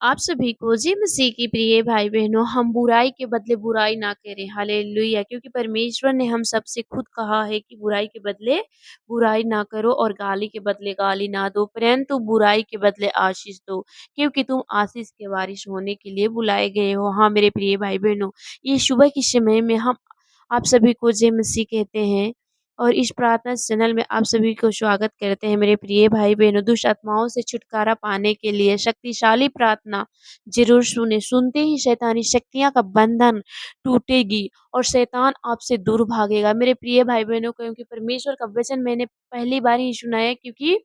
आप सभी को जी मसीह की प्रिय भाई-बहनों, हम बुराई के बदले बुराई ना करें, हालेलुया! क्योंकि परमेश्वर ने हम सबसे खुद कहा है कि बुराई के बदले बुराई ना करो और गाली के बदले गाली ना दो, परंतु बुराई के बदले आशीष दो, क्योंकि तुम आशीष के वारिस होने के लिए बुलाए गए हो। हाँ, मेरे प्रिय भाई-बहनों, ये सुबह के समय में हम आप सभी को जय मसीह कहते हैं और इस प्रार्थना चैनल में आप सभी को स्वागत करते हैं मेरे प्रिय भाई-बहनों। दुष्ट आत्माओं से छुटकारा पाने के लिए शक्तिशाली प्रार्थना ज़रूर सुनें। सुनते ही शैतानी शक्तियाँ का बंधन टूटेगी और शैतान आपसे दूर भागेगा। मेरे प्रिय भाई-बहनों, क्योंकि परमेश्वर का वचन मैंने पहली बार ही सुना है, क्योंकि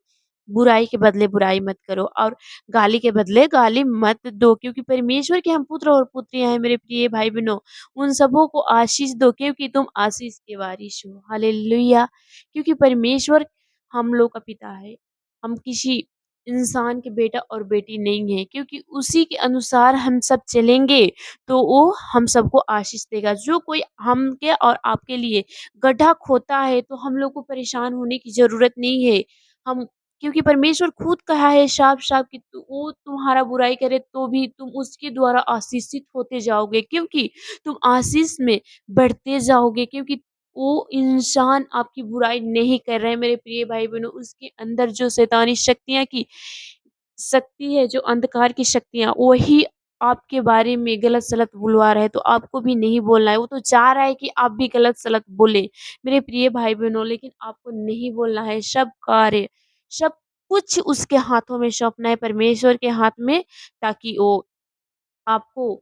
बुराई के बदले बुराई मत करो और गाली के बदले गाली मत दो, क्योंकि परमेश्वर के हम पुत्र और पुत्रियाँ हैं मेरे प्रिय भाई-बहनों। उन सबों को आशीष दो, क्योंकि तुम आशीष के वारिस हो। हालेलुया! क्योंकि परमेश्वर हम लोग का पिता है। हम किसी इंसान के बेटा और बेटी नहीं हैं, क्योंकि उसी के अनुसार हम सब चलेंगे, तो वो हम सबको आशीष देगा। जो कोई हम के और आपके लिए गड्ढा खोदता है, तो हम लोग को परेशान होने की ज़रूरत नहीं है। हम क्योंकि परमेश्वर खुद कहा है साफ-साफ कि वो तुम्हारा बुराई करे तो भी तुम उसके द्वारा आशीषित होते जाओगे, क्योंकि तुम आशीष में बढ़ते जाओगे, क्योंकि वो इंसान आपकी बुराई नहीं कर रहा है मेरे प्रिय भाई-बहनों। उसके अंदर जो शैतानी शक्तियाँ की शक्ति है, जो अंधकार की शक्तियाँ, वही आपके बारे में गलत-सलत बुलवा रहा है, तो आपको भी नहीं बोलना है। वो तो चाह रहा है कि आप भी गलत-सलत बोलें, मेरे प्रिय भाई-बहनों, लेकिन आपको नहीं बोलना है। सब कार्य, सब कुछ उसके हाथों में सौंपना है, परमेश्वर के हाथ में, ताकि वो आपको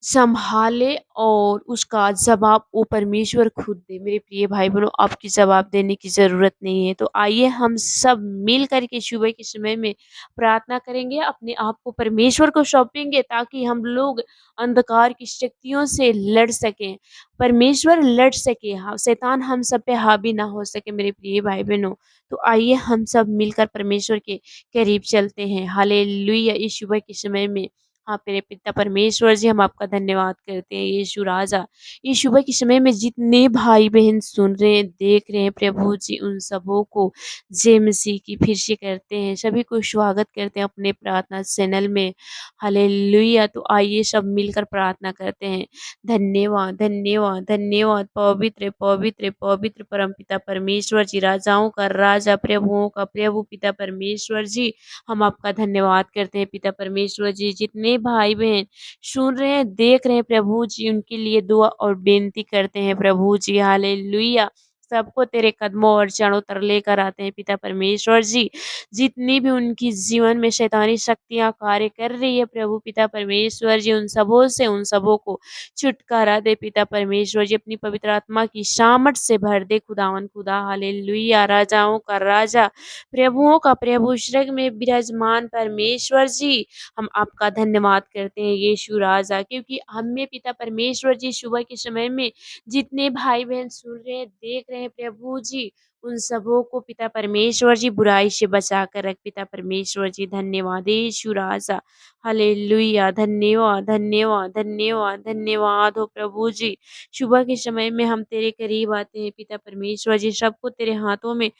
सँभाले और उसका जवाब वो परमेश्वर खुद दे। मेरे प्रिय भाई-बहनों, आपकी जवाब देने की ज़रूरत नहीं है। तो आइए हम सब मिल कर के सुबह के समय में प्रार्थना करेंगे, अपने आप को परमेश्वर को सौंपेंगे, ताकि हम लोग अंधकार की शक्तियों से लड़ सकें, परमेश्वर लड़ सके, हाँ, शैतान हम सब पे हावी ना हो सके मेरे प्रिय भाई-बहनों। तो आइए हम सब मिलकर परमेश्वर के करीब चलते हैं। हालेलुया! इस सुबह के समय में हाँ, मेरे पिता परमेश्वर जी, हम आपका धन्यवाद करते हैं यीशु राजा। ये सुबह के समय में जितने भाई-बहन सुन रहे हैं, देख रहे हैं प्रभु जी, उन सबों को जय मसीह की फिर से करते हैं। सभी को स्वागत करते हैं अपने प्रार्थना चैनल में। हालेलुया! तो आइए सब मिलकर प्रार्थना करते हैं। धन्यवाद, धन्यवाद, धन्यवाद पवित्र, पवित्र, पवित्र परमपिता परमेश्वर जी, राजाओं का राजा, प्रभुओं का प्रभु पिता परमेश्वर जी, हम आपका धन्यवाद करते हैं पिता परमेश्वर जी। जितने भाई-बहन सुन रहे हैं, देख रहे हैं प्रभु जी, उनके लिए दुआ और विनती करते हैं प्रभु जी। हालेलुया! सबको तेरे कदमों और चरणों तर लेकर आते हैं पिता परमेश्वर जी। जितनी भी उनकी जीवन में शैतानी शक्तियाँ कार्य कर रही है प्रभु पिता परमेश्वर जी, उन सबों से उन सबों को छुटकारा दे पिता परमेश्वर जी। अपनी पवित्र आत्मा की सामर्थ से भर दे खुदावन खुदा। हालेलुया! राजाओं का राजा, प्रभुओं का प्रभु, स्वर्ग में विराजमान परमेश्वर जी, हम आपका धन्यवाद करते हैं यीशु राजा, क्योंकि हमें पिता परमेश्वर जी सुबह के समय में जितने भाई-बहन सुन रहे हैं, देख रहे हैं प्रभु जी, उन सबों को पिता परमेश्वर जी बुराई से बचा कर रख पिता परमेश्वर जी। धन्यवाद यीशु राजा। हालेलुया! धन्यवाद, धन्यवाद, धन्यवाद, धन्यवाद हो प्रभु जी। सुबह के समय में हम तेरे करीब आते हैं पिता परमेश्वर जी, सबको तेरे हाथों में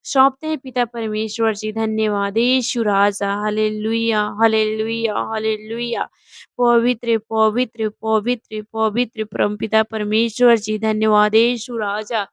सौंपते हैं पिता परमेश्वर जी। धन्यवाद यीशु राजा। Hallelujah, hallelujah, hallelujah. पवित्र, पवित्र, पवित्र, पवित्र परमपिता परमेश्वर जी, धन्यवाद यीशु राजा।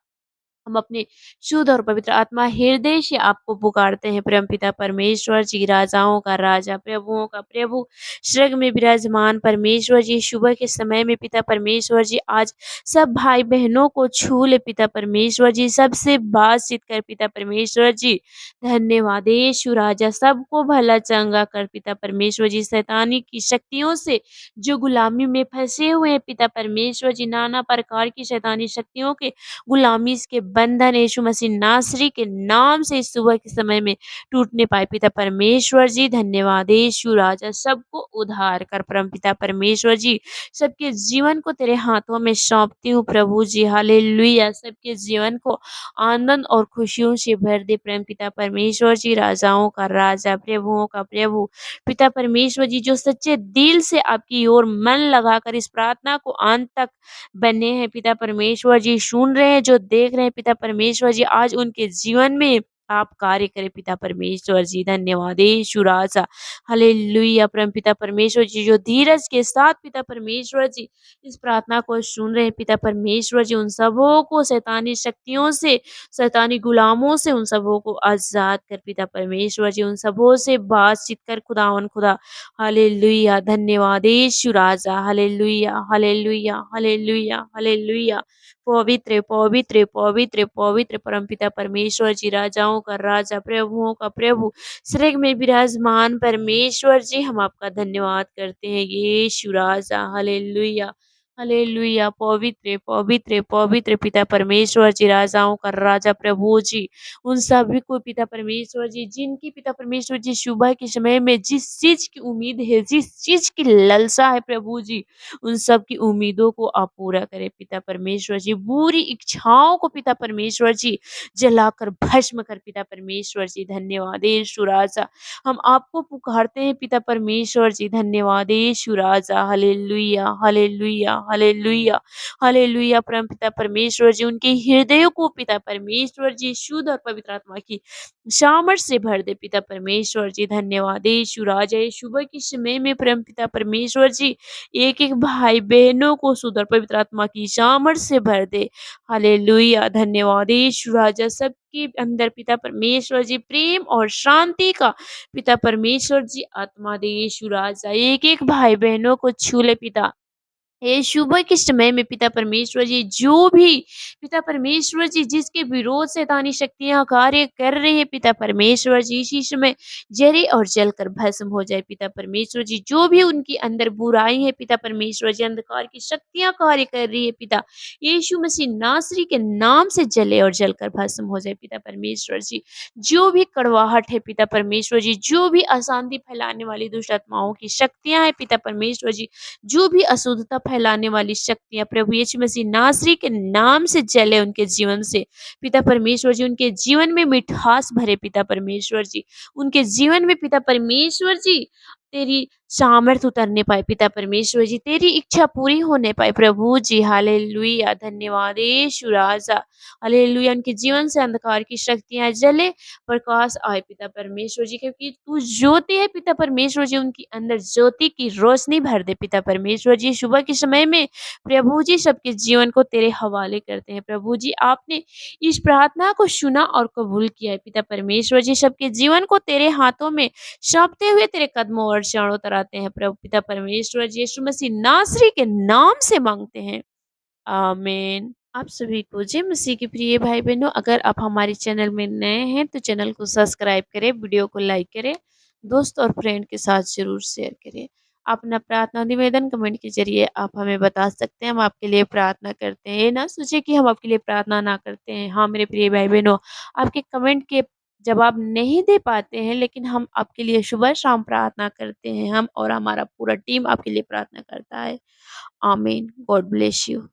हम अपने शुद्ध और पवित्र आत्मा हृदय से आपको पुकारते हैं परमपिता परमेश्वर जी, राजाओं का राजा, प्रभुओं का प्रभु, स्वर्ग में विराजमान परमेश्वर जी। सुबह के समय में पिता परमेश्वर जी, आज सब भाई बहनों को छू ले पिता परमेश्वर जी, सबसे बातचीत कर पिता परमेश्वर जी। धन्यवाद यीशु राजा, सबको भला चंगा कर पिता परमेश्वर जी। शैतानी की शक्तियों से जो गुलामी में फंसे हुए हैं पिता परमेश्वर जी, नाना प्रकार की शैतानी शक्तियों के गुलामी के बंधन यीशु मसीह नासरी के नाम से इस सुबह के समय में टूटने पाए पिता परमेश्वर जी। धन्यवाद यीशु राजा, सबको उद्धार कर परमपिता परमेश्वर जी। सबके जीवन को तेरे हाथों में सौंपती हूँ प्रभु जी। हालेलुया! सबके जीवन को आनंद और खुशियों से भर दे परमपिता परमेश्वर जी, राजाओं का राजा, प्रभुओं का प्रभु, पिता परमेश्वर जी, जो सच्चे दिल से आपकी ओर मन लगाकर इस प्रार्थना को अंत तक बने हैं पिता परमेश्वर जी, सुन रहे हैं, जो देख रहे हैं पिता परमेश्वर जी, आज उनके जीवन में आप कार्य करें पिता परमेश्वर जी। धन्यवाद यीशु राजा। हालेलुया परमपिता परमेश्वर जी, जो धीरज के साथ पिता परमेश्वर जी इस प्रार्थना को सुन रहे हैं पिता परमेश्वर जी, उन सबों को शैतानी शक्तियों से, शैतानी गुलामों से उन सबों को आज़ाद कर पिता परमेश्वर जी, उन सबों से बातचीत कर खुदावन खुदा। हालेलुया धन्यवाद यीशु राजा। Hallelujah, hallelujah, hallelujah, hallelujah. पवित्र, पवित्र, पवित्र, पवित्र परमपिता परमेश्वर जी, राजाओं का राजा, प्रभुओं का प्रभु, स्वर्ग में विराजमान परमेश्वर जी, हम आपका धन्यवाद करते हैं यीशु राजा। Hallelujah, hallelujah. पवित्र, पवित्र, पवित्र पिता परमेश्वर जी, राजाओं का राजा, प्रभु जी, उन सभी को पिता परमेश्वर जी, जिनकी पिता परमेश्वर जी सुबह के समय में जिस चीज की उम्मीद है, जिस चीज की ललसा है प्रभु जी, उन सब की उम्मीदों को आप पूरा करें पिता परमेश्वर जी। बुरी इच्छाओं को पिता परमेश्वर जी जलाकर भस्म कर पिता परमेश्वर जी। धन्यवाद यीशु राजा। हम आपको पुकारते हैं पिता परमेश्वर जी। धन्यवाद यीशु राजा। Hallelujah, hallelujah, hallelujah, hallelujah. परम पिता परमेश्वर जी, उनके हृदयों को पिता परमेश्वर जी शुद्ध और पवित्र आत्मा की सामर्थ से भर दे पिता परमेश्वर जी। धन्यवाद यीशु राजा। ये सुबह के समय में परम पिता परमेश्वर जी एक-एक भाई-बहनों को शुद्ध और पवित्र आत्मा की सामर्थ से भर दे। हालेलुया धन्यवाद यीशु राजा। सबके अंदर पिता परमेश्वर जी प्रेम और शांति का पिता परमेश्वर जी आत्मा दे यीशु राजा। एक-एक भाई-बहनों को छू ले पिता। ये सुबह के समय में पिता परमेश्वर जी, जो भी पिता परमेश्वर जी जिसके विरोध शैतानी शक्तियाँ कार्य कर रही है पिता परमेश्वर जी, इसी समय जले और जलकर भस्म हो जाए पिता परमेश्वर जी। जो भी उनके अंदर बुराई है पिता परमेश्वर जी, अंधकार की शक्तियाँ कार्य कर रही है पिता यीशु मसीह नासरी के नाम से जले और जलकर भस्म हो जाए पिता परमेश्वर जी। जो भी कड़वाहट है पिता परमेश्वर जी, जो भी अशांति फैलाने वाली दुष्ट आत्माओं की शक्तियाँ हैं पिता परमेश्वर जी, जो भी अशुद्धता फैलाने वाली शक्तियाँ प्रभु यीशु मसीह नासरी के नाम से जले उनके जीवन से। पिता परमेश्वर जी, उनके जीवन में मिठास भरे पिता परमेश्वर जी। उनके जीवन में पिता परमेश्वर जी तेरी सामर्थ उतरने पाए पिता परमेश्वर जी। तेरी इच्छा पूरी होने पाए प्रभु जी। हालेलुया धन्यवाद यीशु राजा। हालेलुया उनके जीवन से अंधकार की शक्तियाँ जले, प्रकाश आए पिता परमेश्वर जी, क्योंकि तू ज्योति है पिता परमेश्वर जी। उनके अंदर ज्योति की रोशनी भर दे पिता परमेश्वर जी। सुबह के समय में प्रभु जी सबके जीवन को तेरे हवाले करते हैं प्रभु जी। आपने इस प्रार्थना को सुना और कबूल किया है पिता परमेश्वर जी। सबके जीवन को तेरे हाथों में सौंपते हुए तेरे कदमों और चरणों पर आते हैं प्रभु पिता परमेश्वर जी। यीशु मसीह नासरी के नाम से मांगते हैं, आमीन। आप सभी को जय मसीह के प्रिय भाई बहनों, अगर आप हमारे चैनल में नए हैं तो चैनल को सब्सक्राइब करें, वीडियो को लाइक करें, दोस्त और फ्रेंड के साथ ज़रूर शेयर करें। अपना प्रार्थना निवेदन कमेंट के ज़रिए आप हमें बता सकते हैं, हम आपके लिए प्रार्थना करते हैं। ये ना सोचिए कि हम आपके लिए प्रार्थना ना करते हैं। हाँ, मेरे प्रिय भाई बहनों, आपके कमेंट के जवाब नहीं दे पाते हैं, लेकिन हम आपके लिए सुबह-शाम प्रार्थना करते हैं। हम और हमारा पूरा टीम आपके लिए प्रार्थना करता है। आमीन। God bless you.